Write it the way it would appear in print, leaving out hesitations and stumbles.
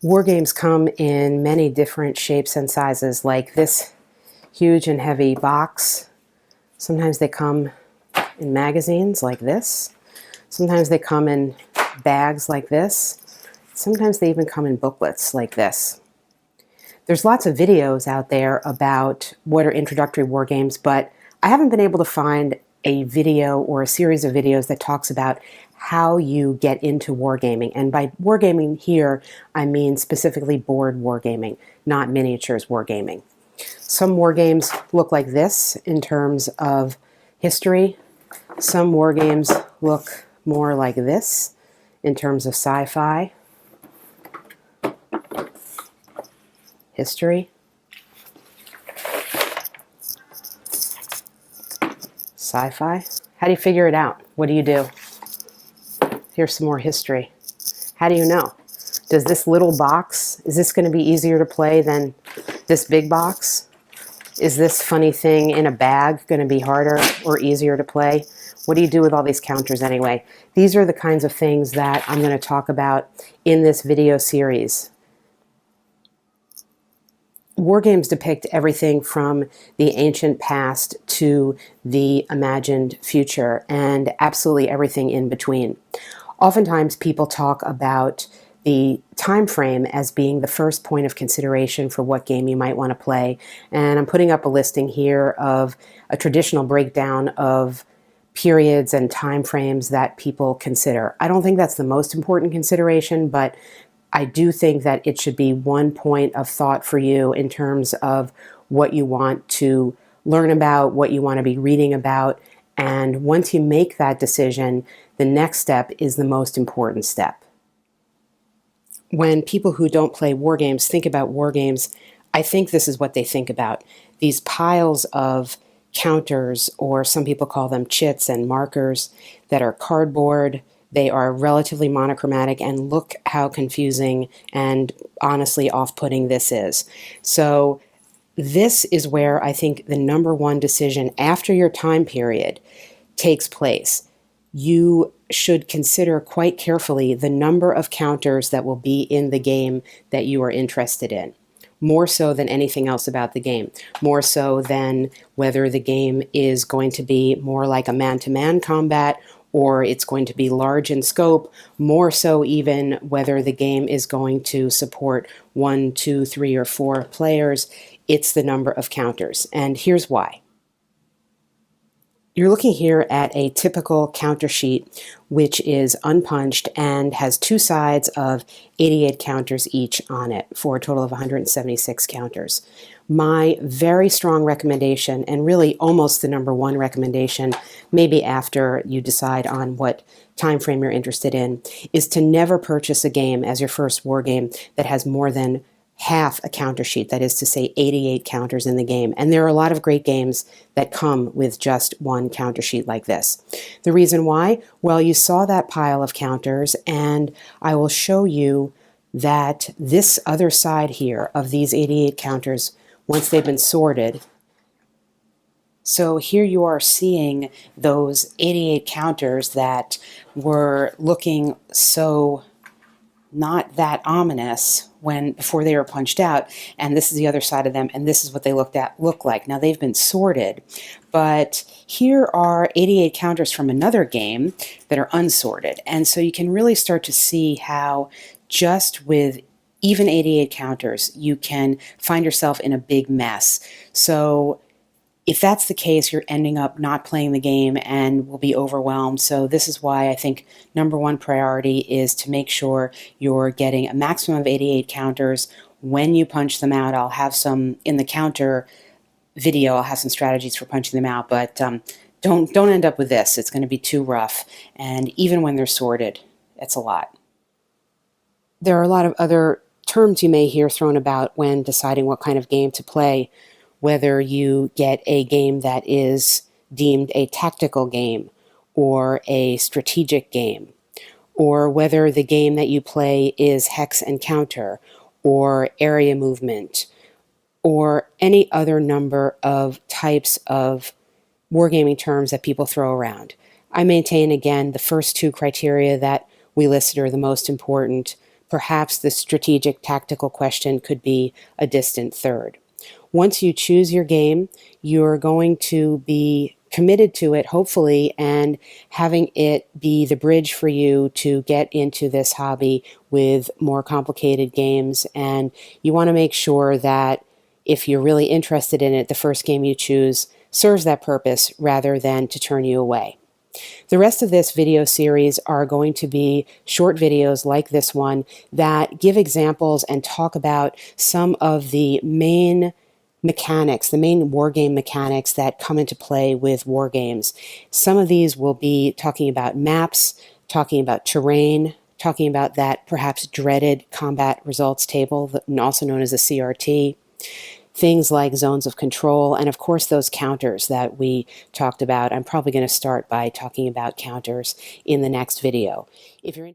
War games come in many different shapes and sizes, like this huge and heavy box. Sometimes they come in magazines like this. Sometimes they come in bags like this. Sometimes they even come in booklets like this. There's lots of videos out there about what are introductory war games, but I haven't been able to find a video or a series of videos that talks about how you get into wargaming. And by wargaming here, I mean specifically board wargaming, not miniatures wargaming. Some war games look like this in terms of history. Some war games look more like this in terms of sci-fi, history, sci-fi. How do you figure it out? What do you do? Here's some more history. How do you know? Does this little box, is this going to be easier to play than this big box? Is this funny thing in a bag going to be harder or easier to play? What do you do with all these counters anyway? These are the kinds of things that I'm going to talk about in this video series. War games depict everything from the ancient past to the imagined future, and absolutely everything in between. Oftentimes people talk about the time frame as being the first point of consideration for what game you might want to play. And I'm putting up a listing here of a traditional breakdown of periods and time frames that people consider. I don't think that's the most important consideration, but I do think that it should be one point of thought for you in terms of what you want to learn about, what you want to be reading about. And once you make that decision, the next step is the most important step. When people who don't play war games think about war games, I think this is what they think about. These piles of counters, or some people call them chits and markers, that are cardboard. They are relatively monochromatic, and look how confusing and honestly off-putting this is. So this is where I think the number one decision after your time period takes place. You should consider quite carefully the number of counters that will be in the game that you are interested in. More so than anything else about the game. More so than whether the game is going to be more like a man-to-man combat, or it's going to be large in scope. More so even whether the game is going to support 1, 2, 3, or 4 players. It's the number of counters. And here's why. You're looking here at a typical counter sheet, which is unpunched and has two sides of 88 counters each on it for a total of 176 counters. My very strong recommendation, and really almost the number one recommendation, maybe after you decide on what time frame you're interested in, is to never purchase a game as your first war game that has more than half a counter sheet, that is to say 88 counters in the game. And there are a lot of great games that come with just one counter sheet like this. The reason why? Well, you saw that pile of counters, and I will show you that this other side here of these 88 counters, once they've been sorted, so here you are seeing those 88 counters that were looking so not that ominous before they were punched out, and this is the other side of them, and this is what they look like. Now they've been sorted, but here are 88 counters from another game that are unsorted, and so you can really start to see how just with even 88 counters you can find yourself in a big mess. So if that's the case, you're ending up not playing the game and will be overwhelmed. So this is why I think number one priority is to make sure you're getting a maximum of 88 counters. When you punch them out, I'll have some in the counter video, I'll have some strategies for punching them out, but don't end up with this. It's going to be too rough. And even when they're sorted, it's a lot. There are a lot of other terms you may hear thrown about when deciding what kind of game to play. Whether you get a game that is deemed a tactical game or a strategic game, or whether the game that you play is hex and counter or area movement, or any other number of types of wargaming terms that people throw around. I maintain, again, the first two criteria that we listed are the most important, perhaps the strategic tactical question could be a distant third. Once you choose your game, you're going to be committed to it, hopefully, and having it be the bridge for you to get into this hobby with more complicated games. And you want to make sure that if you're really interested in it, the first game you choose serves that purpose rather than to turn you away. The rest of this video series are going to be short videos like this one that give examples and talk about some of the main mechanics, the main wargame mechanics that come into play with wargames. Some of these will be talking about maps, talking about terrain, talking about that perhaps dreaded combat results table, also known as a CRT, things like zones of control, and of course those counters that we talked about. I'm probably going to start by talking about counters in the next video. If you're